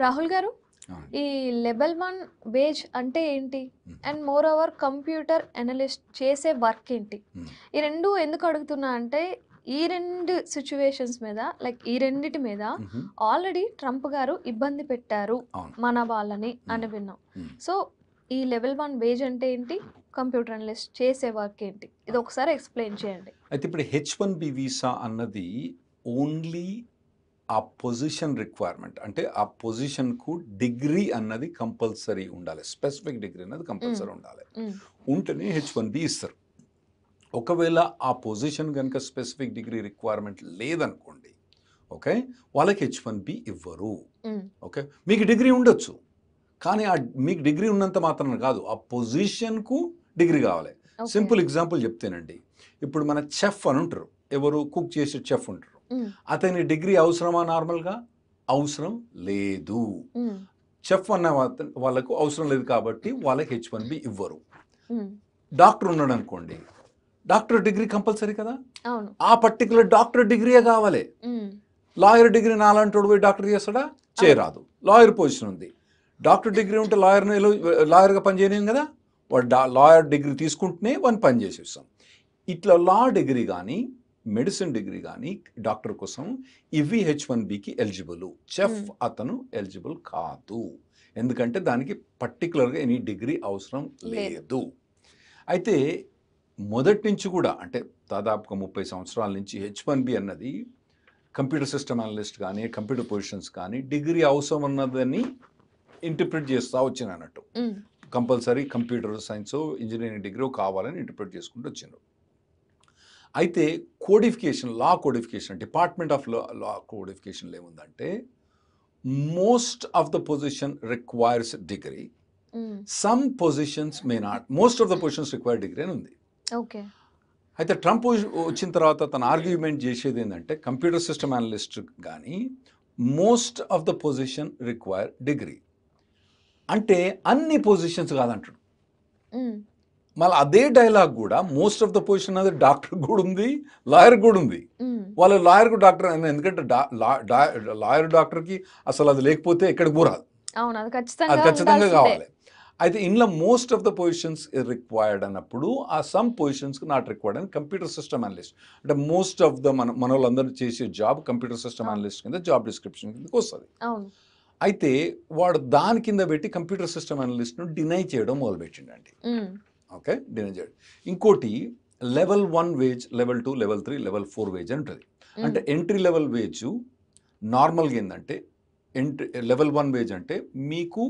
రాహుల్ గారు, అవునండి. ఈ లెవెల్ 1 వేజ్ అంటే ఏంటి? హ్మ్. And more over computer analyst చేసే వర్క్ ఏంటి? హ్మ్. ఈ 2 ఎందుకు అడుగుతున్నా అంటే, ఈ 2 సిట్యుయేషన్స్ మీద ఈ రెండిటి మీద హుహు. ఆల్రెడీ ట్రంప్ గారు ఇబ్బంది పెట్టారు అవును. మన వాళ్ళని హ్మ్. అని విన్నాం. హ్మ్. సో, ఈ లెవెల్ 1 వేజ్ అంటే ఏంటి? కంప్యూటర్ అనలిస్ట్ చేసే వర్క్ ఏంటి? ఇది ఒకసారి ఎక్స్‌ప్లెయిన్ చేయండి. అయితే ఇప్పుడు H1B వీసా అన్నది ఓన్లీ ఆ పొజిషన్ రిక్వైర్మెంట్. అంటే ఆ పొజిషన్‌కు డిగ్రీ అన్నది కంపల్సరీ ఉండాలి. స్పెసిఫిక్ డిగ్రీ అన్నది హ్మ్. కంపల్సరీ ఉండాలి. హ్మ్. ఉంటేనే H1B ఇస్తారు. ఒకవేళ ఆ పొజిషన్ గనుక స్పెసిఫిక్ డిగ్రీ రిక్వైర్మెంట్ లేదనుకోండి, ఓకే, వాళ్ళకి H1B ఇవ్వరు. హ్మ్. ఓకే, మీకు డిగ్రీ ఉండొచ్చు. కానీ మీకు డిగ్రీ ఉన్నంత మాత్రాన కాదు, ఆ పొజిషన్‌కు డిగ్రీ కావాలి. ఓకే. సింపుల్ ఎగ్జాంపుల్ చెప్తేనండి. ఇప్పుడు మన చెఫ్ అని ఉంటారు. ఎవరు కుక్ చేసే చెఫ్ ఉంటారు. హ్మ్. అతని డిగ్రీ అవసరమా నార్మల్‌గా? అవసరం లేదు. హ్మ్. చెఫ్ అన్న వాళ్ళకు అవసరం లేదు కాబట్టి వాళ్ళకి H1B ఇవ్వరు. హ్మ్. డాక్టర్ ఉన్నాడనుకోండి. డాక్టర్ డిగ్రీ కంపల్సరీ కదా! అవును. ఆ పర్టిక్యులర్ డాక్టర్ డిగ్రీయే కావాలి. హ్మ్. లాయర్ డిగ్రీ నాలాంటోడు పోయి డాక్టర్ చేస్తాడా? అవును. చేయరాదు. లాయర్ పొజిషన్ ఉంది. డాక్టర్ డిగ్రీ ఉంటే లాయర్‌గా పని చేయలేం కదా! వాడు లాయర్ డిగ్రీ తీసుకుంటేనే వాడిని పని చేసేస్తాం. ఇట్లా లా డిగ్రీ గానీ, మెడిసిన్ డిగ్రీ గానీ డాక్టర్ కోసం ఇవి H1Bకి ఎలిజిబుల్. చెఫ్ హ్మ్. అతను ఎలిజిబుల్ కాదు. ఎందుకంటే దానికి పర్టిక్యులర్‌గా ఎనీ డిగ్రీ అవసరం లేదు. లేదు. అయితే మొదటి నుంచి కూడా అంటే దాదాపుగా 30 సంవత్సరాల నుంచి H1B అన్నది కంప్యూటర్ సిస్టమ్ అనలిస్ట్ కానీ, కంప్యూటర్ పొజిషన్స్ కానీ డిగ్రీ అవసరం ఉన్నదని ఇంటర్ప్రిట్ చేస్తా వచ్చినన్నట్టు. హ్మ్. కంపల్సరీ కంప్యూటర్ సైన్సో, ఇంజినీరింగ్ డిగ్రీ కావాలని ఇంటర్ప్రిట్ చేసుకుంటూ వచ్చిండ్రు. అయితే law codification, department of law కోడిఫికేషన్‌లో ఏముందంటే, most of the position requires degree. Hmm. Some positions may not. Most of the positions require degree అని ఉంది. ఓకే. అయితే ట్రంప్ వచ్చిన తర్వాత తన ఆర్గ్యుమెంట్ చేసేది ఏంటంటే, కంప్యూటర్ సిస్టమ్ అనలిస్ట్ కానీ most of the position require degree. అంటే అన్ని పొజిషన్స్ కాదంటాడు. హ్మ్. మళ్ళీ అదే డైలాగ్ కూడా మోస్ట్ ఆఫ్ ద పొజిషన్ అనేది డాక్టర్ కూడా ఉంది, లాయర్ కూడా ఉంది. హ్మ్. వాళ్ళ లాయర్కు డాక్టర్ ఎందుకంటే లాయర్ డాక్టర్కి అసలు అది లేకపోతే ఎక్కడికి పోరాదు. అవును. అది అది ఖచ్చితంగా ఖచ్చితంగా ఉండాల్సిందే. కావాలి. అయితే ఇందులో most of the positions required అన్నప్పుడు ఆ సమ్ పొజిషన్స్కి నాట్ రిక్వైర్డ్ అని కంప్యూటర్ సిస్టమ్ అనలిస్ట్, అంటే మోస్ట్ ఆఫ్ ద మన వాళ్ళందరూ చేసే జాబ్ కంప్యూటర్ సిస్టమ్ అవును. అనలిస్ట్ కింద జాబ్ డిస్క్రిప్షన్ కిందకి వస్తుంది. అవును. అయితే వాడు దాని కింద పెట్టి కంప్యూటర్ సిస్టమ్ అనలిస్ట్ను డినై చేయడం మొదలుపెట్టిండండి. హ్మ్. ఓకే, డినై చేయడం. ఇంకోటి level 1 wage, level 2, level 3, level 4 wage అని ఉంటుంది. హ్మ్. అంటే ఎంట్రీ లెవెల్ వేజ్ నార్మల్గా ఏంటంటే, లెవెల్ 1 వేజ్ అంటే మీకు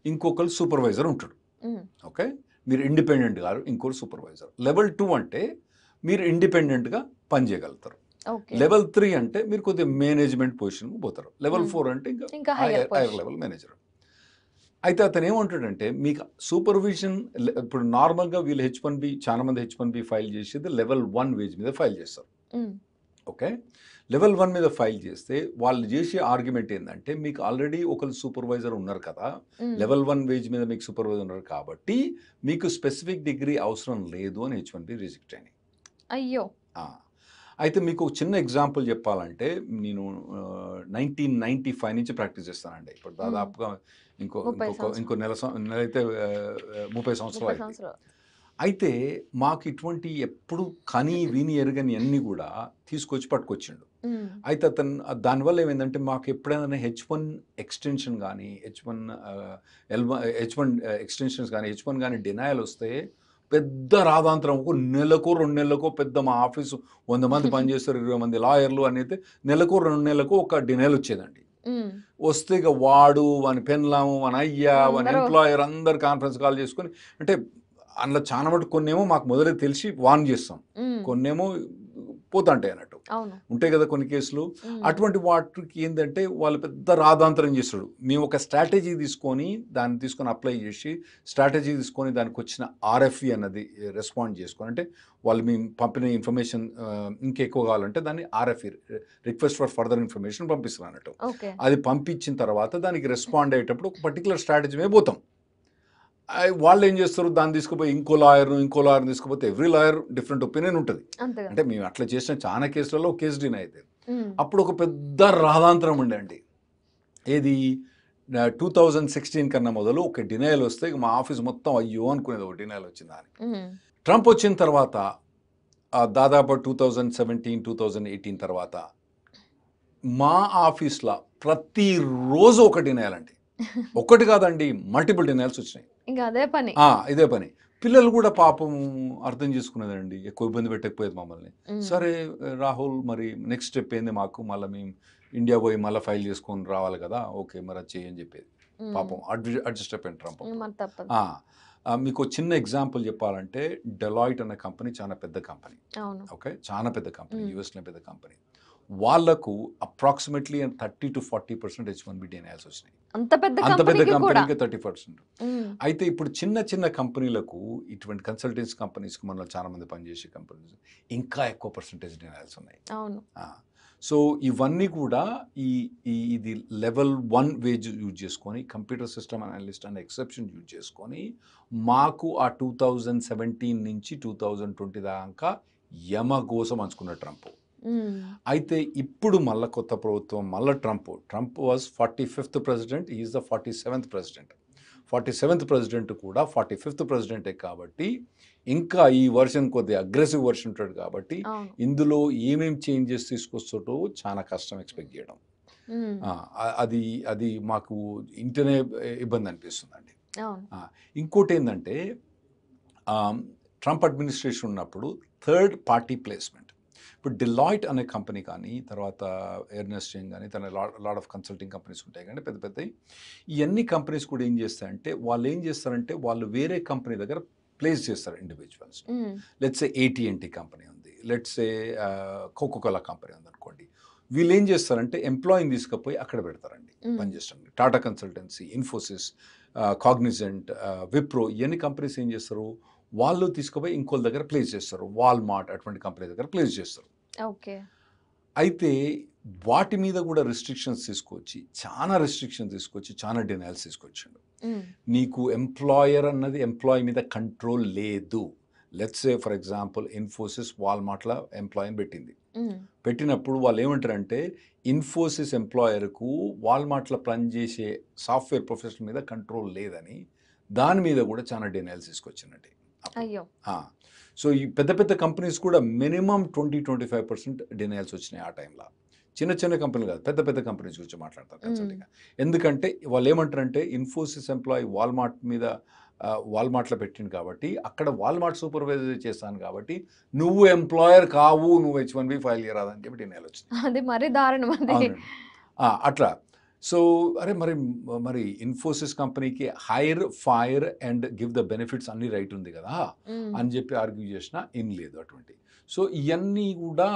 ఇంకొకరు సూపర్వైజర్ ఉంటాడు. హ్మ్. ఓకే, మీరు ఇండిపెండెంట్ గారు, ఇంకోరు సూపర్వైజర్. లెవెల్ 2 అంటే మీరు ఇండిపెండెంట్గా పనిచేయగలుగుతారు. ఓకే. లెవెల్ 3 అంటే మీరు కొద్దిగా మేనేజ్మెంట్ పొజిషన్కి పోతారు. లెవెల్ హ్మ్. 4 అంటే ఇంకా hire higher position. Level manager. అయితే అతను ఏమంటాడంటే, మీకు సూపర్విజన్ ఇప్పుడు నార్మల్గా వీళ్ళు H1B, చాలా మంది H1B ఫైల్ చేసేది లెవెల్ 1 వేజ్ మీద ఫైల్ చేస్తారు. హ్మ్. ఓకే, లెవెల్ 1 మీద ఫైల్ చేస్తే వాళ్ళు చేసే ఆర్గ్యుమెంట్ ఏంటంటే, మీకు ఆల్రెడీ ఒకరు సూపర్వైజర్ ఉన్నారు కదా, హ్మ్. లెవెల్ 1 వేజ్ మీద మీకు సూపర్వైజర్ ఉన్నారు కాబట్టి మీకు స్పెసిఫిక్ డిగ్రీ అవసరం లేదు అని H1B రిజెక్ట్ అయినాయి. అయ్యో! ఆ, అయితే మీకు ఒక చిన్న ఎగ్జాంపుల్ చెప్పాలంటే, నేను 1995 నుంచి ప్రాక్టీస్ చేస్తానండి. ఇప్పుడు హ్మ్. దాదాపుగా ఇంకో 30 ఇంకొక సంవత్సరాలు. ఇంకో నెల అయితే 30 సంవత్సరాలు 30 అయింది. సంవత్సరాలు. అయితే మాకు ఇటువంటి ఎప్పుడు కని విని ఎరగని అన్నీ కూడా తీసుకొచ్చి పట్టుకొచ్చిండు. హ్మ్. అయితే అతను దానివల్ల ఏమైందంటే, మాకు ఎప్పుడైనా H1 ఎక్స్టెన్షన్ కానీ, H1 ఎక్స్టెన్షన్స్ కానీ, H1 కానీ డినయల్ వస్తే పెద్ద రాదాంతరం. ఒక నెలకో 2 నెలలకో పెద్ద మా ఆఫీసు 100 మంది పనిచేస్తారు, 20 మంది లాయర్లు అని అయితే నెలకో 2 నెలలకో ఒక డినయల్ వచ్చేదండి. హ్మ్. వస్తే ఇక వాడు, వాని పెన్లాము, వాని అయ్యా, వాని అందరూ ఎంప్లాయర్ అందరు కాన్ఫరెన్స్ కాల్ చేసుకొని, అంటే అందులో చాలా మటుకు కొన్నేమో మాకు మొదలే తెలిసి వార్న్ చేస్తాం. హ్మ్. కొన్నేమో పోతాంటాయి అన్నట్టు. అవును. ఉంటాయి కదా కొన్ని కేసులు. హ్మ్. అటువంటి వాటికి ఏందంటే వాళ్ళు పెద్ద రాదాంతరం చేస్తాడు. మేము ఒక స్ట్రాటజీ తీసుకొని దాన్ని తీసుకొని అప్లై చేసి, స్ట్రాటజీ తీసుకొని దానికి వచ్చిన RFE అన్నది రెస్పాండ్ చేసుకొని, అంటే వాళ్ళు మేము పంపిన ఇన్ఫర్మేషన్ ఇంకెక్కువ కావాలంటే దాన్ని RFE, request for further information పంపిస్తారు అన్నట్టు. ఓకే. అది పంపించిన తర్వాత దానికి రెస్పాండ్ అయ్యేటప్పుడు ఒక పర్టికులర్ స్ట్రాటజీ మీద పోతాం. వాళ్ళు ఏం చేస్తారు, దాన్ని తీసుకుపోయి ఇంకో లాయర్ని తీసుకుపోతే ఎవ్రీ లాయర్ డిఫరెంట్ ఒపీనియన్ ఉంటుంది. అంతే అంటే కదా! మేము అట్లా చేసిన చాలా కేసులలో ఒక కేసు డినై అయితే హ్మ్. అప్పుడు ఒక పెద్ద రాదాంతరం ఉండే అండి. ఏది 2016 కన్నా మొదలు ఒక డినైల్ వస్తే ఇక మా ఆఫీస్ మొత్తం అయ్యో అనుకునేది ఒక డినైల్ వచ్చిందా అని. ట్రంప్ వచ్చిన తర్వాత దాదాపు 2017-2018 తర్వాత మా ఆఫీస్లో ప్రతిరోజు ఒక డినైల్ అండి. ఒకటి కాదండి, మల్టిపుల్ డినైల్స్ వచ్చినాయి. ఇంకా అదే పని. ఇదే పని. పిల్లలు కూడా పాపం అర్థం చేసుకునేదండి, ఎక్కువ ఇబ్బంది పెట్టకపోయేది మమ్మల్ని. సరే రాహుల్, మరి నెక్స్ట్ స్టెప్ ఏంది మాకు, మళ్ళీ మేము ఇండియా పోయి మళ్ళీ ఫైల్ చేసుకొని రావాలి కదా, ఓకే మరి అది చేయని చెప్పేది. పాపం అడ్జస్ట్ అయిపోయింది ట్రంప్. మీకు చిన్న ఎగ్జాంపుల్ చెప్పాలంటే డెలాయిట్ అనే కంపెనీ చాలా పెద్ద కంపెనీ. ఓకే, చాలా పెద్ద కంపెనీ, యూఎస్లో పెద్ద కంపెనీ. వాళ్లకు అప్రాక్సిమేట్లీ 30-40% H1B డినైల్స్ వచ్చినాయి. అంత పెద్ద కంపెనీకి 30%. అయితే ఇప్పుడు చిన్న చిన్న కంపెనీలకు, ఇటువంటి కన్సల్టెన్సీ కంపెనీస్కి, మనలో చాలా మంది పనిచేసే కంపెనీస్ ఇంకా ఎక్కువ పర్సెంటేజ్ డినైల్స్ ఉన్నాయి. సో ఇవన్నీ కూడా ఇది లెవెల్ 1 వేజ్ యూజ్ చేసుకొని, కంప్యూటర్ సిస్టమ్ అనలిస్ట్ అనే ఎక్సెప్షన్ యూజ్ చేసుకొని మాకు ఆ 2017 నుంచి 2020 దాకా యమగోసం అంచుకున్న ట్రంప్. అయితే ఇప్పుడు మళ్ళీ కొత్త ప్రభుత్వం, మళ్ళీ Trump was 45th president, is the 47th president. 47th president కూడా 45th ప్రెసిడెంటే కాబట్టి ఇంకా ఈ వర్షన్ కొద్దిగా అగ్రెసివ్ వర్షన్ ఉంటాడు కాబట్టి ఇందులో ఏమేం చేంజెస్ తీసుకొస్తాడో చాలా కష్టం ఎక్స్పెక్ట్ చేయడం. అది మాకు ఇంటనే ఇబ్బంది అనిపిస్తుందండి. ఇంకోటి ఏంటంటే ట్రంప్ అడ్మినిస్ట్రేషన్ ఉన్నప్పుడు థర్డ్ పార్టీ ప్లేస్మెంట్, ఇప్పుడు డెలాయిట్ అనే కంపెనీ కానీ, తర్వాత ఎర్నెస్ట్ యంగ్ కానీ, తన లాట్ ఆఫ్ కన్సల్టింగ్ కంపెనీస్ ఉంటాయి కానీ పెద్ద పెద్దవి. ఇవన్నీ కంపెనీస్ కూడా ఏం చేస్తారంటే, వాళ్ళు వేరే కంపెనీ దగ్గర ప్లేస్ చేస్తారు individuals. Let's A AT&T company ఉంది, లెట్స్ ఏ కోకోకోలా కంపెనీ ఉంది అనుకోండి. వీళ్ళు ఏం చేస్తారంటే ఎంప్లాయీని తీసుకుపోయి అక్కడ పెడతారండి పనిచేస్తారండి. టాటా కన్సల్టెన్సీ, ఇన్ఫోసిస్, కాగ్నిజెంట్, విప్రో, ఇవన్నీ కంపెనీస్ ఏం చేస్తారు, వాళ్ళు తీసుకుపోయి ఇంకోళ్ళ దగ్గర ప్లేస్ చేస్తారు. వాల్మార్ట్ అటువంటి కంపెనీ దగ్గర ప్లేస్ చేస్తారు. అయితే వాటి మీద కూడా రిస్ట్రిక్షన్స్ తీసుకొచ్చి, చాలా డినైల్స్ తీసుకొచ్చిండు. నీకు ఎంప్లాయర్ అన్నది ఎంప్లాయీ మీద కంట్రోల్ లేదు. Let's say for example Infosys వాల్మార్ట్ల ఎంప్లాయీని పెట్టినప్పుడు వాళ్ళు ఏమంటారంటే, ఇన్ఫోసిస్ ఎంప్లాయర్కు వాల్మార్ట్ల పనిచేసే సాఫ్ట్వేర్ ప్రొఫెషనల్ మీద కంట్రోల్ లేదని, దాని మీద కూడా చాలా డినైల్స్ తీసుకొచ్చినట్టు. సో ఈ పెద్ద పెద్ద కంపెనీస్ కూడా మినిమం 20-25% డినైల్స్ వచ్చినాయి ఆ టైంలో. చిన్న చిన్న కంపెనీలు కాదు, పెద్ద పెద్ద కంపెనీస్ గురించి మాట్లాడతారు కన్సల్టింగ్. ఎందుకంటే వాళ్ళు ఏమంటారంటే, ఇన్ఫోసిస్ ఎంప్లాయీ వాల్మార్ట్లో పెట్టింది కాబట్టి, అక్కడ వాల్మార్ట్ సూపర్వైజర్ చేస్తాను కాబట్టి నువ్వు ఎంప్లాయర్ కావు, నువ్వు H1B ఫైల్ చేయరాదని చెప్పి డినైల్ వచ్చింది. అది మరీ దారుణం. అట్లా. సో అరే మరి ఇన్ఫోసిస్ కంపెనీకి hire, fire and give the benefits అన్ని రైట్ ఉంది కదా అని చెప్పి ఆర్గ్యూ చేసినా ఏం లేదు అటువంటి. సో ఇవన్నీ కూడా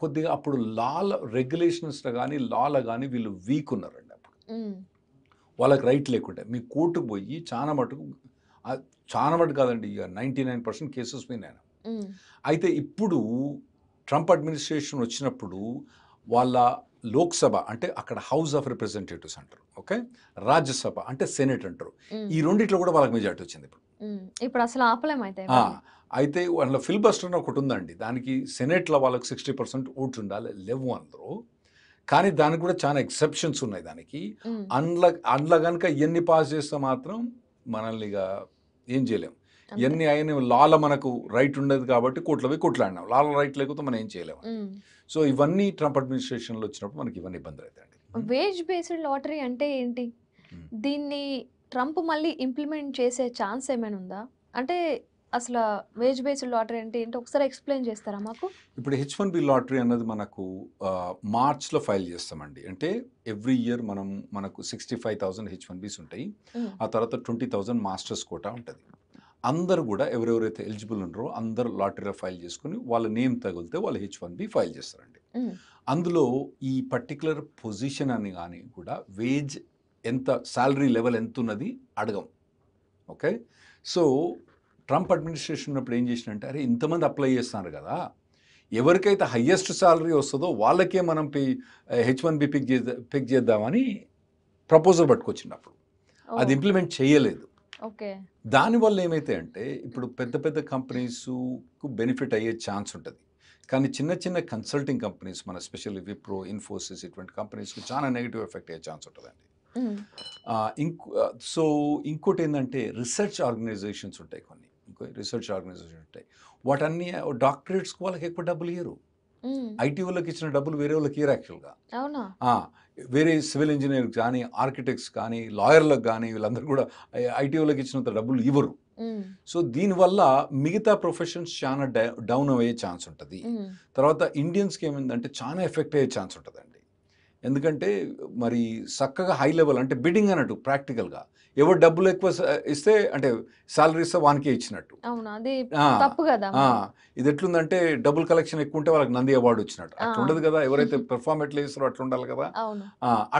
కొద్దిగా అప్పుడు రెగ్యులేషన్స్లో కానీ లాలో కానీ వీళ్ళు వీక్ ఉన్నారండి. అప్పుడు వాళ్ళకి రైట్ లేకుంటే మీ కోర్టుకు పోయి చాలా మటుకు కాదండి, ఇక 99% కేసెస్ విన్నాను. అయితే ఇప్పుడు ట్రంప్ అడ్మినిస్ట్రేషన్ వచ్చినప్పుడు వాళ్ళ లోక్సభ అంటే అక్కడ హౌస్ ఆఫ్ రిప్రజెంటేటివ్స్ అంటారు, ఓకే, రాజ్యసభ అంటే సెనెట్ అంటారు. ఈ రెండిట్లో కూడా వాళ్ళకి మెజార్టీ వచ్చింది. ఇప్పుడు అసలు ఆపలేమైతే. అయితే వాళ్ళ ఫిల్బస్టర్ ఒకటి ఉందండి, దానికి సెనెట్లో వాళ్ళకి 60% ఓట్స్ ఉండాలి, లేవు అందరూ. కానీ దానికి కూడా చాలా ఎక్సెప్షన్స్ ఉన్నాయి దానికి. అందులో కనుక ఇవన్నీ పాస్ చేస్తే మాత్రం మనల్ని ఇక ఏం చేయలేము. ఇవన్నీ అయిన లాల మనకు రైట్ ఉండదు కాబట్టి కోర్టులో పోయి కొట్లాడినాం. లాల రైట్ లేకపోతే మనం ఏం చేయలేము. సో ఇవన్నీ ట్రంప్ అడ్మినిస్ట్రేషన్లో వచ్చినప్పుడు మనకి ఇవన్నీ ఇబ్బందులు అవుతాయండి. వేజ్ బేస్డ్ లాటరీ అంటే ఏంటి? దీన్ని ట్రంప్ మళ్ళీ ఇంప్లిమెంట్ చేసే ఛాన్స్ ఏమైనా ఉందా? అంటే అసలు వేజ్ బేస్డ్ లాటరీ అంటే ఏంటి ఒకసారి ఎక్స్ప్లెయిన్ చేస్తారా మాకు? ఇప్పుడు H1B లాటరీ అన్నది మనకు మార్చ్లో ఫైల్ చేస్తామండి. అంటే ఎవ్రీ ఇయర్ మనకు 65,000 H1Bs ఉంటాయి. ఆ తర్వాత 20,000 మాస్టర్స్ కోటా ఉంటుంది. అందరూ కూడా ఎవరెవరైతే ఎలిజిబుల్ ఉన్నారో అందరూ లాటరీలో ఫైల్ చేసుకుని వాళ్ళ నేమ్ తగిలితే వాళ్ళు H1B ఫైల్ చేస్తారండి. అందులో ఈ పర్టికులర్ పొజిషన్ అని కానీ కూడా వేజ్ ఎంత, శాలరీ లెవెల్ ఎంత ఉన్నది అడగం. ఓకే, సో ట్రంప్ అడ్మినిస్ట్రేషన్ ఉన్నప్పుడు ఏం చేసినంటే, అరే ఇంతమంది అప్లై చేస్తున్నారు కదా, ఎవరికైతే హయ్యెస్ట్ శాలరీ వస్తుందో వాళ్ళకే మనం H1B పిక్ చేద్దామని ప్రపోజల్ పట్టుకొచ్చినప్పుడు అది ఇంప్లిమెంట్ చేయలేదు. దానివల్ల ఏమైతే అంటే ఇప్పుడు పెద్ద పెద్ద కంపెనీస్కు బెనిఫిట్ అయ్యే ఛాన్స్ ఉంటుంది. కానీ చిన్న చిన్న కన్సల్టింగ్ కంపెనీస్, మన స్పెషల్లీ విప్రో, ఇన్ఫోసిస్ ఇటువంటి కంపెనీస్కి చాలా నెగిటివ్ ఎఫెక్ట్ అయ్యే ఛాన్స్ ఉంటుందండి. ఉమ్, సో ఇంకోటి ఏంటంటే రీసెర్చ్ ఆర్గనైజేషన్స్ ఉంటాయి కొన్ని, రీసెర్చ్ ఆర్గనైజేషన్ ఉంటాయి, వాటన్ని డాక్టరేట్స్కి వాళ్ళకి ఎక్కువ డబ్బులు ఇయ్యరు. ఉమ్, ఐటీ వాళ్ళకి ఇచ్చిన డబ్బులు వేరే వాళ్ళకి ఇయ్యరు యాక్చువల్గా. అవునా? వేరే సివిల్ ఇంజనీర్ కానీ, ఆర్కిటెక్ట్స్ కానీ, లాయర్లకు కానీ, వీళ్ళందరూ కూడా ఐటీ వాళ్ళకి ఇచ్చినంత డబ్బులు ఇవ్వరు. ఉమ్, సో దీనివల్ల మిగతా ప్రొఫెషన్స్ చాలా డౌన్ అయ్యే ఛాన్స్ ఉంటుంది. ఉమ్, తర్వాత ఇండియన్స్కి ఏమైందంటే చాలా ఎఫెక్ట్ అయ్యే ఛాన్స్ ఉంటుందండి. ఎందుకంటే మరి చక్కగా హై లెవెల్ అంటే బిడ్డింగ్ అన్నట్టు ప్రాక్టికల్గా ఎవరు డబ్బులు ఎక్కువ ఇస్తే అంటే శాలరీ ఇస్తే వానికే ఇచ్చినట్టు. అవునా? అది ఆ, తప్పు కదా ఆ, మరి. ఇది ఎట్లుందంటే డబుల్ కలెక్షన్ ఎక్కువ ఉంటే వాళ్ళకి నంది అవార్డు వచ్చినట్టు ఆ, అట్లా ఉండదు కదా. ఎవరైతే పెర్ఫార్మ్ ఎట్లా చేస్తారో అట్లా ఉండాలి కదా. అవును.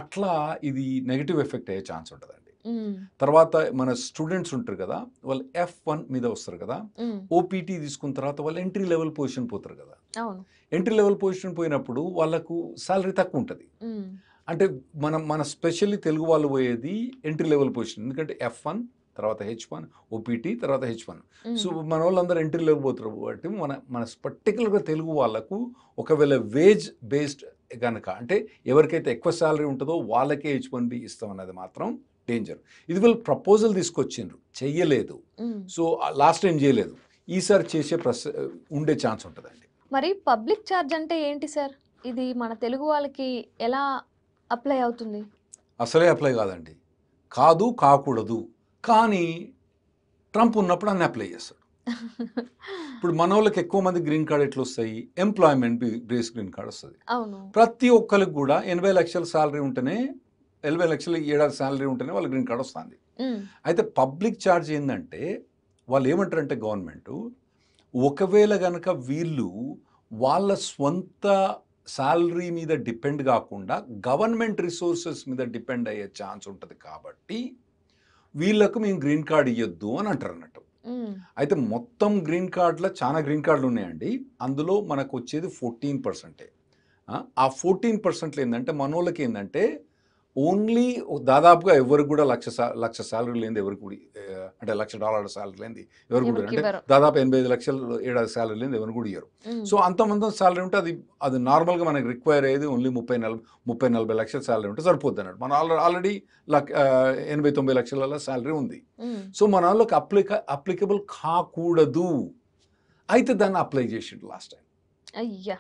అట్లా ఇది నెగిటివ్ ఎఫెక్ట్ అయ్యే ఛాన్స్ ఉంటుందండి. ఉమ్, తర్వాత మన స్టూడెంట్స్ ఉంటారు కదా, వాళ్ళు F1 మీద వస్తారు కదా, ఉమ్, ఓపీటీ తీసుకున్న తర్వాత వాళ్ళు ఎంట్రీ లెవెల్ పొజిషన్ పోతారు కదా. అవును. ఎంట్రీ లెవెల్ పొజిషన్ పోయినప్పుడు వాళ్ళకు శాలరీ తక్కువ ఉంటుంది. ఉమ్, అంటే మన స్పెషల్లీ తెలుగు వాళ్ళు పోయేది ఎంట్రీ లెవెల్ పొజిషన్, ఎందుకంటే F1 తర్వాత H1 ఓపీటీ తర్వాత H1. సో ఉమ్, మన వాళ్ళందరూ ఎంట్రీ లెవెల్ పోతారు కాబట్టి మన పర్టికులర్గా తెలుగు వాళ్ళకు ఒకవేళ వేజ్ బేస్డ్ కనుక అంటే ఎవరికైతే ఎక్కువ శాలరీ ఉంటుందో వాళ్ళకే H1B ఇస్తాం అన్నది మాత్రం డేంజర్. ఇది వీళ్ళు ప్రపోజల్ తీసుకొచ్చిండ్రు, చెయ్యలేదు. ఉమ్. సో లాస్ట్ టైం చేయలేదు, ఈసారి చేసే ఉండే ఛాన్స్ ఉంటుందండి. మరి పబ్లిక్ ఛార్జ్ అంటే ఏంటి సార్? ఇది మన తెలుగు వాళ్ళకి ఎలా అప్లై అవుతుంది? అసలే అప్లై కాదండి, కాదు కాకూడదు, కానీ ట్రంప్ ఉన్నప్పుడు అన్ని అప్లై చేస్తాడు. ఇప్పుడు మన వాళ్ళకి ఎక్కువ మంది గ్రీన్ కార్డ్ ఎట్లా వస్తాయి, ఎంప్లాయ్మెంట్ బేస్ గ్రీన్ కార్డ్ వస్తుంది. అవును. ప్రతి ఒక్కరికి కూడా 80 లక్షల శాలరీ ఉంటేనే, 80 లక్షల ఏడాది శాలరీ ఉంటేనే వాళ్ళకి గ్రీన్ కార్డ్ వస్తుంది. ఉమ్, అయితే పబ్లిక్ ఛార్జ్ ఏంటంటే వాళ్ళు ఏమంటారంటే గవర్నమెంట్ ఒకవేళ కనుక వీళ్ళు వాళ్ళ స్వంత శాలరీ మీద డిపెండ్ కాకుండా గవర్నమెంట్ రిసోర్సెస్ మీద డిపెండ్ అయ్యే ఛాన్స్ ఉంటుంది కాబట్టి వీళ్ళకు మేము గ్రీన్ కార్డ్ ఇవ్వద్దు అని అంటారు అన్నట్టు. ఉమ్, అయితే మొత్తం గ్రీన్ కార్డులో చాలా గ్రీన్ కార్డులు ఉన్నాయండి, అందులో మనకు వచ్చేది 14%. ఆ 14% ఏంటంటే మనోళ్ళకి ఏంటంటే ఓన్లీ దాదాపుగా ఎవరికి కూడా లక్ష శాలరీ లేనిది ఎవరికి కూడా అంటే $1,00,000 శాలరీ లేనిది ఎవరు కూడా ఎవరికి అంటే ఇవ్వరు. దాదాపు 85 లక్షలు ఏడాది శాలరీ లేనిది ఎవరు కూడా ఇయ్యరు. ఉమ్, సో అంతమంది శాలరీ ఉంటే అది నార్మల్గా మనకి రిక్వైర్ అయ్యేది ఓన్లీ 30-40 లక్షల శాలరీ ఉంటే సరిపోద్ది అన్నట్టు. మన ఆల్రెడీ 80-90 లక్షల శాలరీ ఉంది. ఉమ్, సో మన వాళ్ళకి అప్లికబుల్ కాకూడదు, అయితే దాన్ని అప్లై చేసిండు లాస్ట్ టైం. అయ్యా.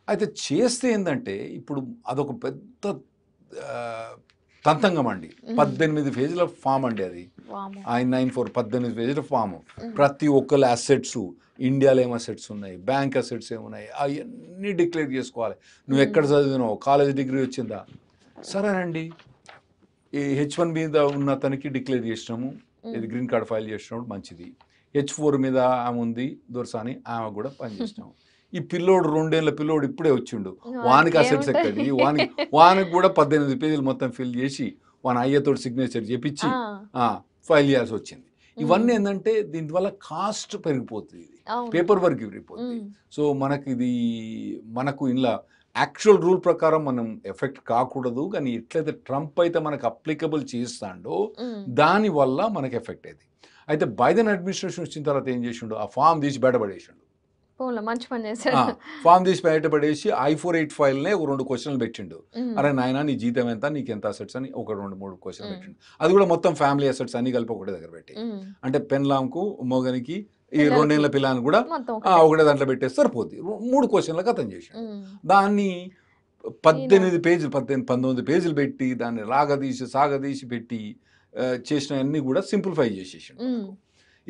అయితే చేస్తే ఏంటంటే ఇప్పుడు అదొక పెద్ద తంతంగం అండి. 18 పేజీల ఫామ్ అండి అది, వామ్మో. I-94 18 పేజీల ఫామ్. ఉమ్, ప్రతి ఒక్కరు అసెట్స్, ఇండియాలో ఏం అసెట్స్ ఉన్నాయి, బ్యాంక్ అసెట్స్ ఏమున్నాయి, అవన్నీ డిక్లేర్ చేసుకోవాలి. నువ్వు ఎక్కడ చదివినావు, కాలేజ్ డిగ్రీ వచ్చిందా, సరేనండి. ఈ H1 మీద ఉన్న అతనికి డిక్లేర్ చేసినాము, ఇది గ్రీన్ కార్డ్ ఫైల్ చేసినప్పుడు మంచిది. H4 మీద ఆమె ఉంది దొరసాని, ఆమె కూడా పనిచేసినాము. ఈ పిల్లోడు 2 ఏళ్ళ పిల్లోడు ఇప్పుడే వచ్చిండు, వానికి అసెట్స్ ఎక్కడి, వానికి కూడా 18 పేజీలు మొత్తం ఫిల్ చేసి వాని అయ్యతో సిగ్నేచర్ చేపించి ఫైల్ చేయాల్సి వచ్చింది. ఇవన్నీ ఏంటంటే దీనివల్ల కాస్ట్ పెరిగిపోతుంది, పేపర్ వర్క్ పెరిగిపోతుంది. సో మనకు ఇలా యాక్చువల్ రూల్ ప్రకారం మనం ఎఫెక్ట్ కాకూడదు, కానీ ఎట్లయితే ట్రంప్ అయితే మనకు అప్లికబుల్ చేస్తాడో దానివల్ల మనకు ఎఫెక్ట్ అయింది. అయితే బైడెన్ అడ్మినిస్ట్రేషన్ వచ్చిన తర్వాత ఏం చేసిండు, ఆ ఫామ్ తీసి బయటపడేసిండు. మంచి పని చేశాడు. ఫామ్ తీసి బయటపడేసి I-485 ఒక 2 క్వశ్చన్లు పెట్టిండు. అరే నాయన నీ జీతం ఎంత, నీకు ఎంత అసెట్స్ అని ఒక 2-3 క్వశ్చన్లు పెట్టిండు. అది కూడా మొత్తం ఫ్యామిలీ అసెట్స్ అన్ని కలిపి ఒకటే దగ్గర పెట్టి, అంటే పెన్లాంకు మోగనికి ఈ 2 ఏళ్ళ పిల్లని కూడా ఒకటే దాంట్లో పెట్టేస్తే సరిపోద్ది. 3 క్వశ్చన్లకు అతను చేశాడు. దాన్ని 18 పేజీలు 19 పేజీలు పెట్టి దాన్ని సాగదీసి పెట్టి చేసిన అన్ని కూడా సింప్లిఫై చేసేసాడు.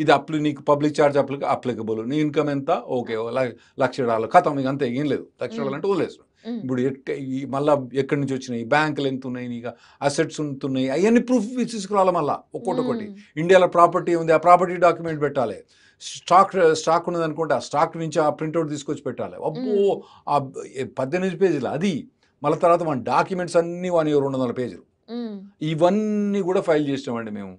ఇది నీకు పబ్లిక్ ఛార్జ్ అప్లికబుల్, నీ ఇన్కమ్ ఎంత, ఓకే $1,00,000 కథం, ఇక అంతే, ఏం లేదు. $1,00,000 అంటే వదిలేస్తాడు. ఇప్పుడు మళ్ళీ ఎక్కడి నుంచి వచ్చినాయి, బ్యాంకులు ఎంత ఉన్నాయి, నీకు అసెట్స్ ఉంటున్నాయి, అవన్నీ ప్రూఫ్ తీసుకురావాలి. మళ్ళీ ఒక్కొక్కటి ఇండియాలో ప్రాపర్టీ ఉంది, ఆ ప్రాపర్టీ డాక్యుమెంట్ పెట్టాలి. స్టాక్ ఉన్నది అనుకుంటే ఆ స్టాక్ నుంచి ఆ ప్రింట్అవుట్ తీసుకొచ్చి పెట్టాలి. అబ్బో ఆ 18 పేజీలు అది. మళ్ళీ తర్వాత మన డాక్యుమెంట్స్ అన్నీ 200 పేజీలు. ఇవన్నీ కూడా ఫైల్ చేసినామండి మేము,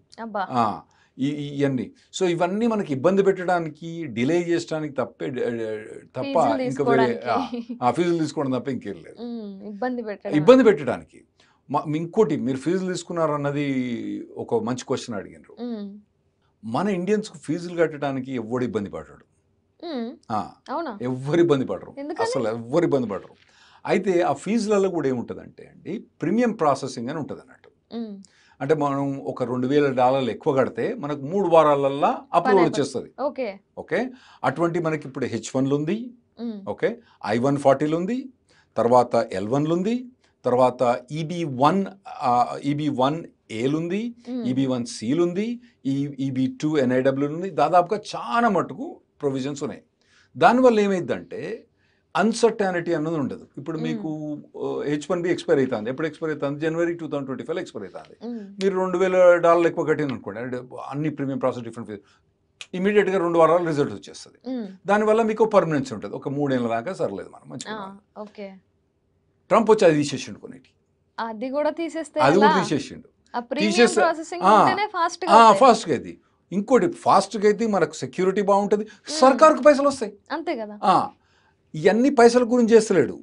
ఇవన్నీ. సో ఇవన్నీ మనకి ఇబ్బంది పెట్టడానికి, డిలే చేయడానికి తప్ప ఇంకా వేరే ఫీజులు తీసుకోవడం తప్ప ఇంకేం లేదు. ఇబ్బంది పెట్టడానికి. ఇంకోటి, మీరు ఫీజులు తీసుకున్నారన్నది ఒక మంచి క్వశ్చన్ అడిగినారు. మన ఇండియన్స్కు ఫీజులు కట్టడానికి ఎవడు ఇబ్బంది పడ్డాడు, ఎవరు ఇబ్బంది పడరు, అసలు ఎవరు ఇబ్బంది పడరు. అయితే ఆ ఫీజులలో కూడా ఏముంటుందంటే అండి, ప్రీమియం ప్రాసెసింగ్ అని ఉంటుంది అన్నట్టు. హ్మ్. అంటే మనం ఒక $2,000 ఎక్కువ కడితే మనకు 3 వారాలల్లా అప్రూవల్ పనైపోతుంది. వచ్చేస్తది. ఓకే. ఓకే. అటువంటి మనకి ఇప్పుడు H1లుంది. హ్మ్. ఓకే. I-140లుంది. తర్వాత L1లుంది. తర్వాత EB1 EB1 ఏలుంది. హ్మ్. EB1 సీలుంది. EB2 NIWలుంది. దాదాపుగా చాలా మటుకు ప్రొవిజన్స్ ఉన్నాయి. దానివల్ల ఏమైద్దంటే అన్సర్టానిటీ అన్నది ఉండదు. ఇప్పుడు హ్మ్. మీకు H1B ఎక్స్‌పైర్ అయితాంది. ఎప్పుడు ఎక్స్‌పైర్ అయితాంది? జనవరి 2025లో ఎక్స్‌పైర్ అయితాంది. హ్మ్. మీరు $2,000 ఎక్కువ కట్టిననుకోండి. అంటే అన్ని ప్రీమియం ప్రాసెస్ డిఫరెంట్ ఫీస్ ఇమ్మీడియేట్‌గా 2 వారాల్లో రిజల్ట్ వచ్చేస్తది. హ్మ్. దానివల్ల మీకు పర్మనెన్సీ ఉంటది. ఒక 3 ఏళ్ల దాకా సర్లేదు మనం ఆ! మంచిగున్నాం. ఓకే. ట్రంప్ వచ్చి అది తీసేసిండు కొన్నిటికి. అది గూడా తీసేస్తే అది ఎలా? కూడా తీసేసిండు. ఆ ప్రీమియం తీసేస్తే ప్రాసెసింగ్ ఆ! ఉంటేనే ఫాస్ట్‌గా అవుతాయి. ఫాస్ట్‌గా అయిద్ది. ఇంకోటి ఫాస్ట్‌గా అయిద్ది. మనకు సెక్యూరిటీ బావుంటది. హ్మ్. సర్కారుకు పైసలొస్తాయి. అంతే గదా! ఆ! ఇయన్నీ పైసల గురించి చేస్తలేడు.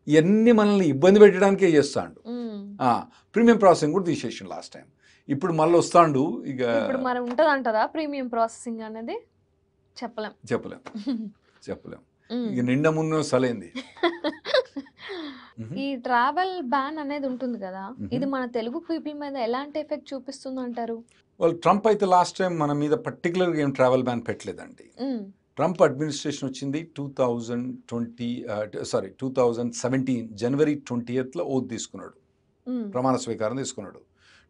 ఇయన్నీ మనల్ని ఇబ్బంది పెట్టడానికే చేస్తాండు. హ్మ్. ప్రీమియం ప్రాసెసింగ్ కూడా తీసేసిండు లాస్ట్ టైం. ఇప్పుడు మళ్ళొస్తాండు ఇక ఇప్పుడు మరి ఉంటదంటారా ప్రీమియం ప్రాసెసింగ్ అనేది? చెప్పలేం. చెప్పలేం. చెప్పలేం. హ్మ్. ఇక నిండా మున్నో సలేంది. హుహు. ఈ ట్రావెల్ బ్యాన్ అనేది ఉంటుంది గదా! హుహు. ఇది మన తెలుగు పీపుల్ మీద ఎలాంటి ఎఫెక్ట్ చూపిస్తుందంటారు? వాళ్ళు ట్రంప్ అయితే లాస్ట్ టైం మన మీద పర్టిక్యులర్‌గా ఏం ట్రావెల్ బ్యాన్ పెట్టలేదండి. హ్మ్. ట్రంప్ అడ్మినిస్ట్రేషన్ వచ్చింది 2017 జనవరి 20థ్‌లో ఓత్ తీసుకున్నాడు. హ్మ్. ప్రమాణ స్వీకారం తీసుకున్నాడు.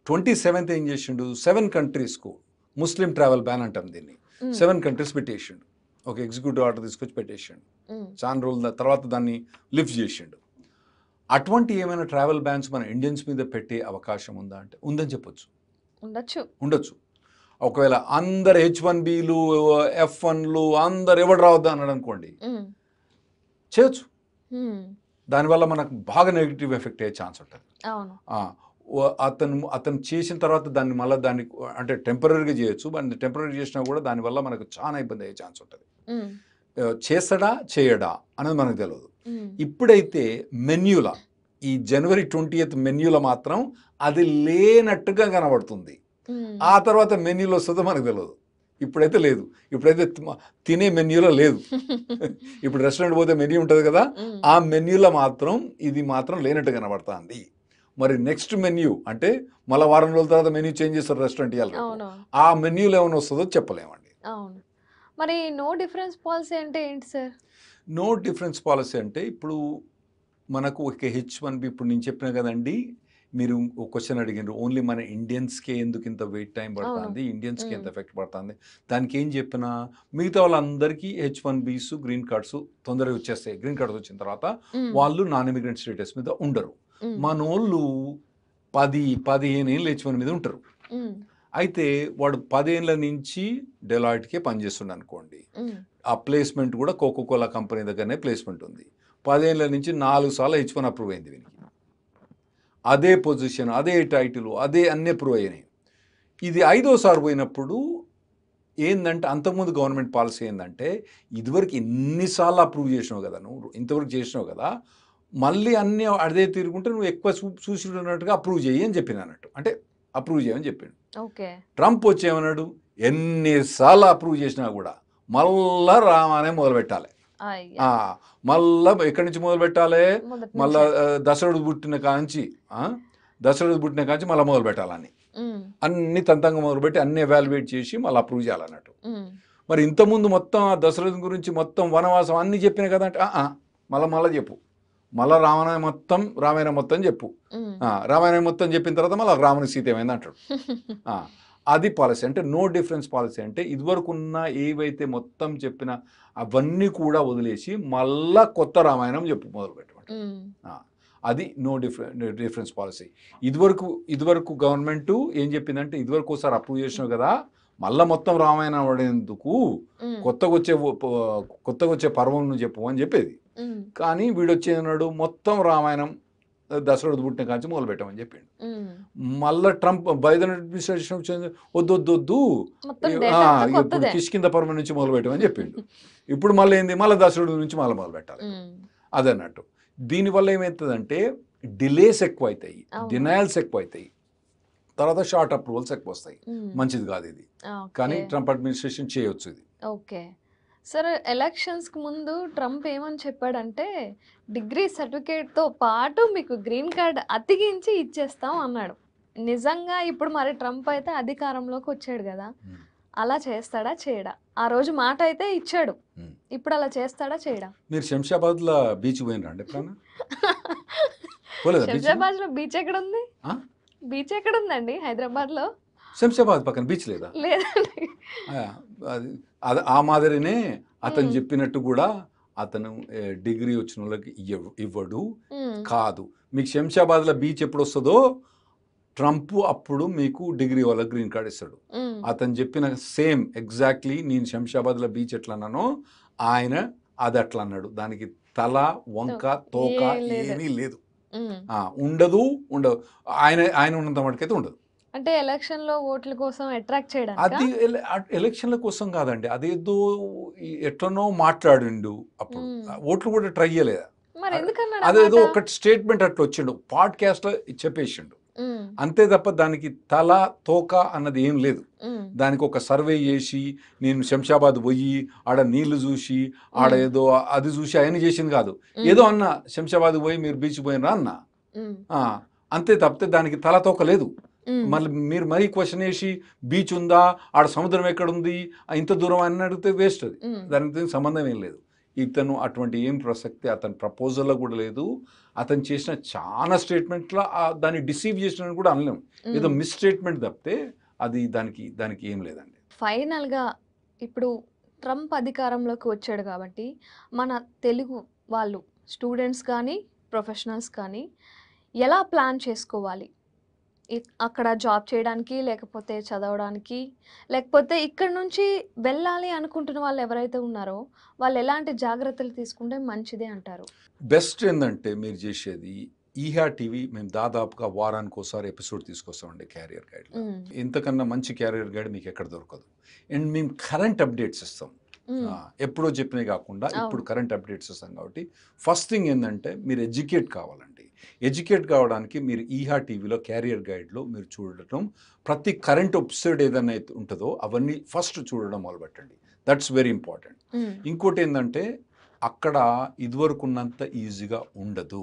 27థ్ ఏం చేసిండు 7 కంట్రీస్‌కు ముస్లిం ట్రావెల్ బ్యాన్ అంటాం దీన్ని. హ్మ్. 7 కంట్రీస్ పెట్టేసిండు. ఒక ఎగ్జిక్యూటివ్ ఆర్డర్ తీసుకొచ్చి పెట్టేసిండు. హ్మ్. చాలా రోజుల తర్వాత దాన్ని లిఫ్ట్ చేసిండు. అటువంటి ఏమైనా ట్రావెల్ బ్యాన్స్ మన ఇండియన్స్ మీద పెట్టే అవకాశం ఉందా అంటే ఉందని చెప్పొచ్చు. ఉండొచ్చు. ఉండొచ్చు. ఒకవేళ అందరు H1Bలు, F1లు అందరు ఎవడు రావద్దు అన్నాడు అనుకోండి. హ్మ్. చేయొచ్చు. హ్మ్. దానివల్ల మనకు బాగా నెగెటివ్ ఎఫెక్ట్ అయ్యే ఛాన్స్ ఉంటుంది. అవును. అతను చేసిన తర్వాత దాన్ని మళ్ళీ దాన్ని అంటే టెంపరీగా చేయొచ్చు. టెంపరీ చేసినా కూడా దానివల్ల మనకు చాలా ఇబ్బంది అయ్యే ఛాన్స్ ఉంటుంది. హ్మ్. చేస్తాడా చేయడా అనేది మనకు తెలియదు. హ్మ్. ఇప్పుడైతే మెన్యూల ఈ జనవరి 20th మెన్యూల మాత్రం అది లేనట్టుగా కనబడుతుంది. హ్మ్. ఆ తర్వాత మెన్యూలో వస్తుందో మనకు తెలియదు. ఇప్పుడైతే లేదు. ఇప్పుడైతే తినే మెన్యూలో లేదు. ఇప్పుడు రెస్టారెంట్ పోతే మెన్యూ ఉంటుంది కదా, హ్మ్. ఆ మెన్యూలో మాత్రం ఇది మాత్రం లేనట్టు కనబడుతుంది. మరి నెక్స్ట్ మెన్యూ అంటే మళ్ళీ వారం రోజుల తర్వాత మెన్యూ చేంజ్ చేస్తారు రెస్టారెంట్ ఇవ్వాలి. అవును. ఆ మెన్యూలో ఏమైనా వస్తుందో చెప్పలేమండి. అవును. మరి నో డిఫరెన్స్ పాలిసీ అంటే ఏంటి సార్? నో డిఫరెన్స్ పాలసీ అంటే ఇప్పుడు మనకు ఒక H1B ఇప్పుడు నేను చెప్పిన కదండి. మీరు ఒక క్వశ్చన్ అడిగినారు. ఓన్లీ మన ఇండియన్స్‌కే ఎందుకు ఇంత వెయిట్ టైం అవును. పడుతుంది? ఇండియన్స్‌కి హ్మ్. ఎంత ఎఫెక్ట్ పడుతుంది? దానికి ఏం చెప్పినా మిగతా వాళ్ళందరికీ H1Bస్, గ్రీన్ కార్డ్స్ తొందరగా వచ్చేస్తాయి. గ్రీన్ కార్డ్స్ వచ్చిన తర్వాత హ్మ్. వాళ్ళు నాన్ ఇమిగ్రెంట్ స్టేటస్ మీద ఉండరు. హ్మ్. మనోళ్ళు 10, 15 ఏళ్ళు H1 మీద ఉంటారు. హ్మ్. అయితే వాడు 10 ఏళ్ల నుంచి డెలాయిట్‌కే పనిచేస్తుండు అనుకోండి. హ్మ్. ఆ ప్లేస్‌మెంట్ కూడా కోకో కోలా కంపెనీ దగ్గరనే ప్లేస్‌మెంట్ ఉంది. 10 ఏళ్ల నుంచి 4 సార్లు H1 అప్రూవ్ అయింది వీనికి. అదే పొజిషన్, అదే టైటిల్, అదే అన్నీ అప్రూవ్ అయినాయి. ఇది ఐదోసారి పోయినప్పుడు ఏందంటే అంతకుముందు గవర్నమెంట్ పాలసీ ఏందంటే ఇదివరకు ఎన్నిసార్లు అప్రూవ్ చేసినావు కదా నువ్వు ఇంతవరకు చేసినావు కదా మళ్ళీ అన్నీ అదే తిరుగుంటే నువ్వు ఎక్కువ చూసినట్టుగా అప్రూవ్ చేయి అని చెప్పిన అన్నట్టు. అంటే అప్రూవ్ చేయమని చెప్పిండు. ఓకే. ట్రంప్ వచ్చేమన్నాడు ఎన్నిసార్లు అప్రూవ్ చేసినా కూడా మళ్ళా రామానే మొదలుపెట్టాలి. అయ్యా! మళ్ళా ఎక్కడి నుంచి మొదలు పెట్టాలి? మొదటి మళ్ళా నుంచే. దశరథుడు పుట్టిన కాంచి దశరథుడు పుట్టిన కాంచి మళ్ళీ మొదలు పెట్టాలని హ్మ్. అన్ని తంతంగా మొదలుపెట్టి అన్ని ఎవాల్యుయేట్ చేసి మళ్ళీ అప్రూవ్ చేయాలన్నట్టు. హ్మ్. మరి ఇంతకుముందు మొత్తం ఆ దశరథుని గురించి మొత్తం వనవాసం అన్ని చెప్పిన కదా అంటే మళ్ళా చెప్పు. మళ్ళా రామాయణం మొత్తం చెప్పు. హ్మ్. రామాయణం మొత్తం చెప్పిన తర్వాత మళ్ళీ రాముని సీత ఏమైంది అంటాడు. అది పాలసీ. అంటే నో డిఫరెన్స్ పాలసీ అంటే ఇదివరకు ఉన్న ఏవైతే మొత్తం చెప్పిన అవన్నీ కూడా వదిలేసి మళ్ళా కొత్త రామాయణం చెప్పు మొదలుపెట్టమంటాడు. హ్మ్. అది నో డిఫరెన్స్ పాలసీ. ఇదివరకు గవర్నమెంట్ ఏం చెప్పిందంటే ఇదివరకు ఒకసారి అప్రూవ్ చేసినావు కదా మళ్ళా మొత్తం రామాయణం పడేందుకు హ్మ్. కొత్తగా వచ్చే పర్వం నువ్వు చెప్పు అని చెప్పేది. హ్మ్. కానీ వీడొచ్చేనాడు మొత్తం రామాయణం దశరథుడు పుట్టిన కాంచి మొదలు పెట్టమని చెప్పిండు. హ్మ్. మళ్ళా ట్రంప్ బైడెన్ అడ్మినిస్ట్రేషన్ వచ్చింది వద్దు మొత్తం డేటా అంతా ఇప్పుడు కొత్తదే. కిష్కింద పర్వం నుంచి మొదలు పెట్టమని చెప్పిండు. ఇప్పుడు మళ్ళీ ఏంది మళ్ళీ దశరథుడు నుంచి మళ్ళీ మొదలు పెట్టాలి. హ్మ్. అదన్నట్టు. దీనివల్ల ఏమవుతుందంటే డిలేస్ ఎక్కువ అవుతాయి, అవును. డినయల్స్ ఎక్కువ అవుతాయి, తర్వాత షార్ట్ అప్రూవల్స్ ఎక్కువ వస్తాయి. హ్మ్. మంచిది కాదు ఇది. కానీ ఓకే. ట్రంప్ అడ్మినిస్ట్రేషన్ చేయొచ్చు ఇది. ఓకే. సరే ఎలక్షన్స్‌కి ముందు ట్రంప్ ఏమని చెప్పాడంటే, డిగ్రీ సర్టిఫికేట్‌తో పాటు మీకు గ్రీన్ కార్డ్ అతికించి ఇచ్చేస్తాం అన్నాడు. నిజంగా ఇప్పుడు మరి ట్రంప్ అయితే అధికారంలోకి వచ్చాడు కదా, ఉమ్, అలా చేస్తాడా చేయడా? ఆ రోజు మాట అయితే ఇచ్చాడు, ఉమ్. ఇప్పుడు అలా చేస్తాడా చేయడా? మీరు శంషాబాద్లో బీచ్ పోయినరా అండి ఎప్పుడన్నా? పోలేదా బీచ్? శంషాబాద్ లో బీచ్ ఎక్కడ ఉంది? బీచ్ ఎక్కడ ఉందండి హైదరాబాద్ లో? శంషాబాద్ పక్కన బీచ్ లేదా? లేదండి. ఆ, అది ఆ మాదిరినే అతను ఉమ్, చెప్పినట్టు కూడా అతను డిగ్రీ వచ్చిన వాళ్ళకి ఇవ్వడు. ఉమ్, కాదు, మీకు శంషాబాద్లో బీచ్ ఎప్పుడు వస్తుందో ట్రంప్ అప్పుడు మీకు డిగ్రీ వాళ్ళ గ్రీన్ కార్డ్ ఇస్తాడు. ఉమ్, అతను చెప్పిన సేమ్ ఎగ్జాక్ట్లీ నేను శంషాబాద్లో బీచ్ ఎట్లా అన్నానో ఆయన అది అట్లా అన్నాడు. దానికి తల వంక తోక ఏం లేదు. ఏమీ లేదు. ఉమ్. ఉండదు. ఆయన ఉన్నంత మటుకైతే ఉండదు. అంటే ఎలక్షన్ లో ఓట్ల కోసం అట్రాక్ట్ చేయడానికి అది ఎలక్షన్ల కోసం కాదండి, అదేదో ఎట్లనో మాట్లాడిండు అప్పుడు. ఓట్లు కూడా ట్రై చేయలేదు. మరి ఎందుకన్నాడు అదేదో ఒక స్టేట్మెంట్ అట్లా వచ్చిండు, పాడ్కాస్ట్లో చెప్పేసిండు అంతే తప్ప దానికి తల తోక అన్నది ఏం లేదు. దానికి ఒక సర్వే చేసి నేను శంషాబాద్ పోయి ఆడ నీళ్లు చూసి ఆడ ఏదో అది చూసి ఆయన చేసింది కాదు. ఏదో అన్న శంషాబాద్ పోయి మీరు బీచ్ పోయినరా అన్న, అంతే తప్పితే దానికి తల తోక లేదు. మళ్ళీ మీరు మరీ క్వశ్చన్ వేసి బీచ్ ఉందా ఆడ సముద్రం ఎక్కడుంది ఇంత దూరం అని అడిగితే వేస్ట్. అది దానికి సంబంధం ఏం లేదు. ఇతను అటువంటి ఏం ప్రసక్తి అతని ప్రపోజల్లో కూడా లేదు. అతను చేసిన చాలా స్టేట్మెంట్లో దాన్ని డిసీవ్ చేసిన కూడా అనలేము. ఏదో మిస్ స్టేట్మెంట్ తప్పితే అది దానికి ఏం లేదండి. ఫైనల్గా ఇప్పుడు ట్రంప్ అధికారంలోకి వచ్చాడు కాబట్టి మన తెలుగు వాళ్ళు స్టూడెంట్స్ కానీ ప్రొఫెషనల్స్ కానీ ఎలా ప్లాన్ చేసుకోవాలి? అక్కడ జాబ్ చేయడానికి, లేకపోతే చదవడానికి, లేకపోతే ఇక్కడ నుంచి వెళ్ళాలి అనుకుంటున్న వాళ్ళు ఎవరైతే ఉన్నారో వాళ్ళు ఎలాంటి జాగ్రత్తలు తీసుకుంటే మంచిదే అంటారు? బెస్ట్ ఏంటంటే మీరు చేసేది ఈహా టీవీ మేము దాదాపుగా వారానికి ఒకసారి ఎపిసోడ్ తీసుకొస్తామండి క్యారియర్ గైడ్. ఇంతకన్నా మంచి క్యారియర్ గైడ్ మీకు ఎక్కడ దొరకదు. అండ్ మేము కరెంట్ అప్డేట్స్ ఇస్తాం. ఎప్పుడో చెప్పినవి కాకుండా ఇప్పుడు కరెంట్ అప్డేట్స్ ఇస్తాం. కాబట్టి ఫస్ట్ థింగ్ ఏంటంటే మీరు ఎడ్యుకేట్ కావాలండి. ఎడ్యుకేట్ కావడానికి మీరు ఈహా టీవీలో క్యారియర్ గైడ్లో మీరు చూడటం, ప్రతి కరెంట్ ఎపిసోడ్ ఏదైనా ఉంటుందో అవన్నీ ఫస్ట్ చూడడం మొదలుపెట్టండి. That's very important. ఇంకోటి ఏంటంటే అక్కడ ఇదివరకు ఉన్నంత ఈజీగా ఉండదు.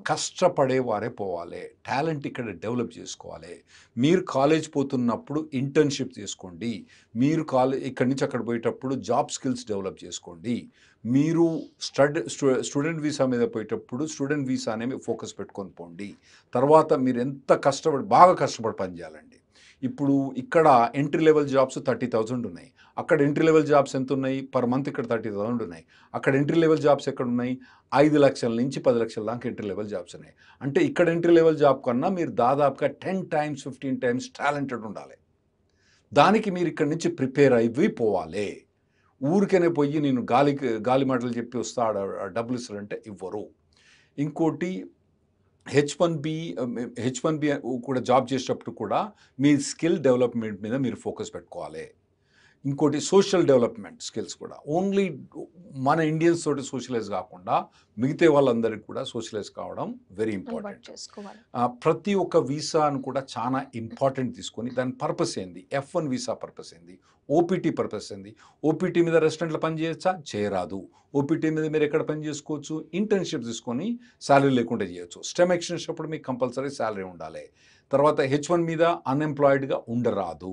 కష్టపడే వారే పోవాలి. టాలెంట్ ఇక్కడ డెవలప్ చేసుకోవాలి. మీరు కాలేజ్ పోతున్నప్పుడు ఇంటర్న్షిప్ చేసుకోండి. మీరు ఇక్కడి నుంచి అక్కడ పోయేటప్పుడు జాబ్ స్కిల్స్ డెవలప్ చేసుకోండి. మీరు స్టూడెంట్ వీసా మీద పోయేటప్పుడు స్టూడెంట్ వీసా అనేవి ఫోకస్ పెట్టుకొని పోండి. తర్వాత మీరు ఎంత బాగా కష్టపడి పనిచేయాలండి. ఇప్పుడు ఇక్కడ ఎంట్రీ లెవెల్ జాబ్స్ 30,000 ఉన్నాయి. అక్కడ ఎంట్రీ లెవెల్ జాబ్స్ ఎంత ఉన్నాయి? పర్ మంత్ ఇక్కడ 30,000 ఉన్నాయి. అక్కడ ఎంట్రీ లెవెల్ జాబ్స్ ఎక్కడ ఉన్నాయి? 5 లక్షల నుంచి 10 లక్షల దాకా ఎంట్రీ లెవెల్ జాబ్స్ ఉన్నాయి. అంటే ఇక్కడ ఎంట్రీ లెవెల్ జాబ్ కన్నా మీరు దాదాపుగా 10 times 15 times టాలెంటెడ్ ఉండాలి. దానికి మీరు ఇక్కడి నుంచి ప్రిపేర్ అయ్యి పోవాలి. ఊరికనే పోయి నేను గాలి మాటలు చెప్పి వస్తా డబ్బులు ఇస్తారంటే ఇవ్వరు. ఇంకోటి H1B కూడా జాబ్ చేసేటప్పుడు కూడా మీ స్కిల్ డెవలప్మెంట్ మీద మీరు ఫోకస్ పెట్టుకోవాలి. ఇంకోటి సోషల్ డెవలప్మెంట్ స్కిల్స్ కూడా. ఓన్లీ మన ఇండియన్స్ తోటి సోషలైజ్ కాకుండా మిగతా వాళ్ళందరికీ కూడా సోషలైజ్ కావడం వెరీ ఇంపార్టెంట్. ప్రతి ఒక్క వీసాను కూడా చాలా ఇంపార్టెంట్ తీసుకొని దాని పర్పస్ ఏంది, F1 వీసా పర్పస్ ఏంది, ఓపీటీ పర్పస్ ఏంది. ఓపీటీ మీద రెస్టారెంట్లో పని చేయొచ్చా? చేయరాదు. ఓపీటీ మీద మీరు ఎక్కడ పని చేసుకోవచ్చు? ఇంటర్న్షిప్ తీసుకొని శాలరీ లేకుండా చేయొచ్చు. స్టెమ్ ఎక్స్టెన్షన్ అప్పుడు మీకు కంపల్సరీ శాలరీ ఉండాలి. తర్వాత H1 మీద అన్ఎంప్లాయిడ్గా ఉండరాదు.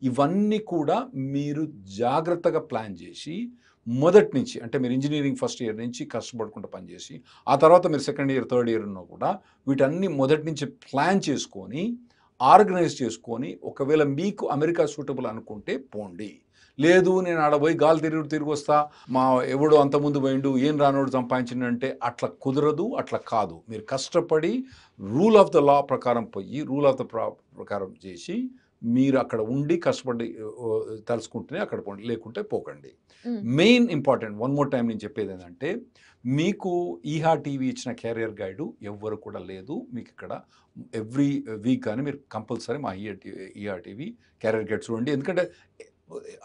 ఇవన్నీ కూడా మీరు జాగ్రత్తగా ప్లాన్ చేసి మొదటి నుంచి, అంటే మీరు ఇంజనీరింగ్ ఫస్ట్ ఇయర్ నుంచి కష్టపడుకుంటూ పనిచేసి ఆ తర్వాత మీరు సెకండ్ ఇయర్ థర్డ్ ఇయర్ ఉన్నా కూడా వీటన్నీ మొదటి నుంచి ప్లాన్ చేసుకొని ఆర్గనైజ్ చేసుకొని, ఒకవేళ మీకు అమెరికా సూటబుల్ అనుకుంటే పోండి. లేదు నేను ఆడ పోయి గాలి తిరిగి వస్తా, మా ఎవడో అంతకుముందు పోయిండు ఏం రానోడు సంపాదించిందంటే అట్లా కుదరదు, అట్లా కాదు. మీరు కష్టపడి రూల్ ఆఫ్ ద లా ప్రకారం పోయి రూల్ ఆఫ్ ద ప్రకారం చేసి మీరు అక్కడ ఉండి కష్టపడి తెలుసుకుంటేనే అక్కడ పోండి, లేకుంటే పోకండి. Main important one more time నేను చెప్పేది ఏంటంటే, మీకు ఈహా టీవీ ఇచ్చిన క్యారియర్ గైడు ఎవ్వరు కూడా లేదు. మీకు ఇక్కడ ఎవ్రీ వీక్ కానీ మీరు కంపల్సరీ మా ఈహా టీవీ క్యారియర్ గైడ్ చూడండి. ఎందుకంటే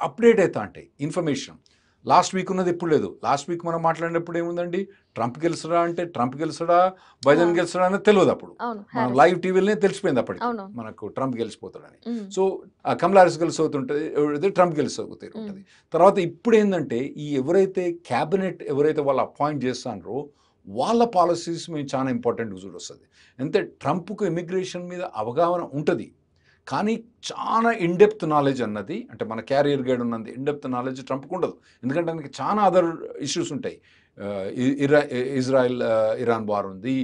అప్డేట్ అవుతా ఉంటాయి ఇన్ఫర్మేషన్. లాస్ట్ వీక్ ఉన్నది ఇప్పుడు లేదు. లాస్ట్ వీక్ మనం మాట్లాడినప్పుడు ఏముందండి, ట్రంప్ గెలుస్తాడా అంటే ట్రంప్ గెలుస్తాడా బైడెన్ గెలుస్తాడా అనేది తెలియదు. అప్పుడు మనం లైవ్ టీవీలోనే తెలిసిపోయింది అప్పటికి మనకు ట్రంప్ గెలిచిపోతాడని. సో కమలా హారిస్ గెలిచిపోతుంటుంది, ట్రంప్ గెలిచిపోతుంది. తర్వాత ఇప్పుడు ఏంటంటే ఈ ఎవరైతే క్యాబినెట్ ఎవరైతే వాళ్ళు అపాయింట్ చేస్తారో వాళ్ళ పాలసీస్ మేము చాలా ఇంపార్టెంట్ చూడొస్తుంది. అంటే ట్రంప్‌కు ఇమిగ్రేషన్ మీద అవగాహన ఉంటది. కానీ చాలా ఇన్‌డెప్త్ నాలెడ్జ్ అన్నది అంటే మన క్యారియర్ గైడ్ ఉన్నంత ఇన్‌డెప్త్ నాలెడ్జ్ ట్రంప్‌కు ఉండదు. ఎందుకంటే ఆయనకి చాలా అదర్ ఇష్యూస్ ఉంటాయి. ఇజ్రాయెల్ ఇరాన్ వార్ ఉంది.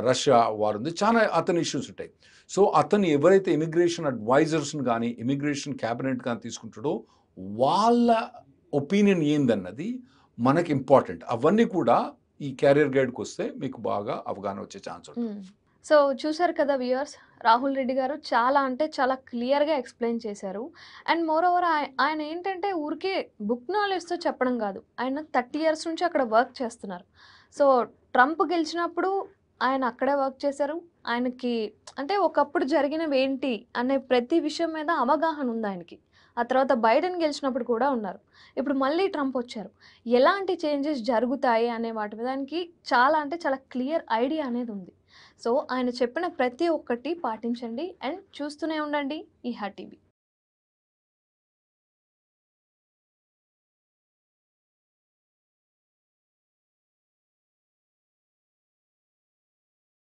రష్యా వార్ ఉంది. చాలా అతని ఇష్యూస్ ఉంటాయి. సో, అతను ఎవరైతే ఇమిగ్రేషన్ అడ్వైజర్స్‌ని గాని, ఇమిగ్రేషన్ క్యాబినెట్ గాని తీసుకుంటాడో వాళ్ళ ఒపీనియన్ ఏందన్నది మనకి ఇంపార్టెంట్. అవన్నీ కూడా ఈ క్యారియర్ గైడ్‌కొస్తే మీకు బాగా అవగాహన వచ్చే ఛాన్స్ ఉంటుంది. సో చూసారు కదా వ్యూయర్స్, రాహుల్ రెడ్డి గారు చాలా అంటే చాలా క్లియర్‌గా ఎక్స్‌ప్లెయిన్ చేశారు. అండ్ మోర్ ఓవర్ ఆయన ఏంటంటే ఊరికే బుక్ నాలెడ్జ్‌తో చెప్పడం కాదు. ఆయన 30 ఇయర్స్ నుంచి అక్కడ వర్క్ చేస్తున్నారు. సో ట్రంప్ గెలిచినప్పుడు ఆయన అక్కడే వర్క్ చేశారు. ఆయనకి అంటే ఒకప్పుడు జరిగినవేంటి అనే ప్రతి విషయం మీద అవగాహన ఉంది ఆయనకి. ఆ తర్వాత బైడెన్ గెలిచినప్పుడు కూడా ఉన్నారు. ఇప్పుడు మళ్ళీ ట్రంప్ వచ్చారు. ఎలాంటి చేంజెస్ జరుగుతాయి అనే వాటి మీద ఆయనకి చాలా అంటే చాలా క్లియర్ ఐడియా అనేది ఉంది. సో ఆయన చెప్పిన ప్రతి ఒక్కటి పాటించండి అండ్ చూస్తూనే ఉండండి ఈహా టీవీ.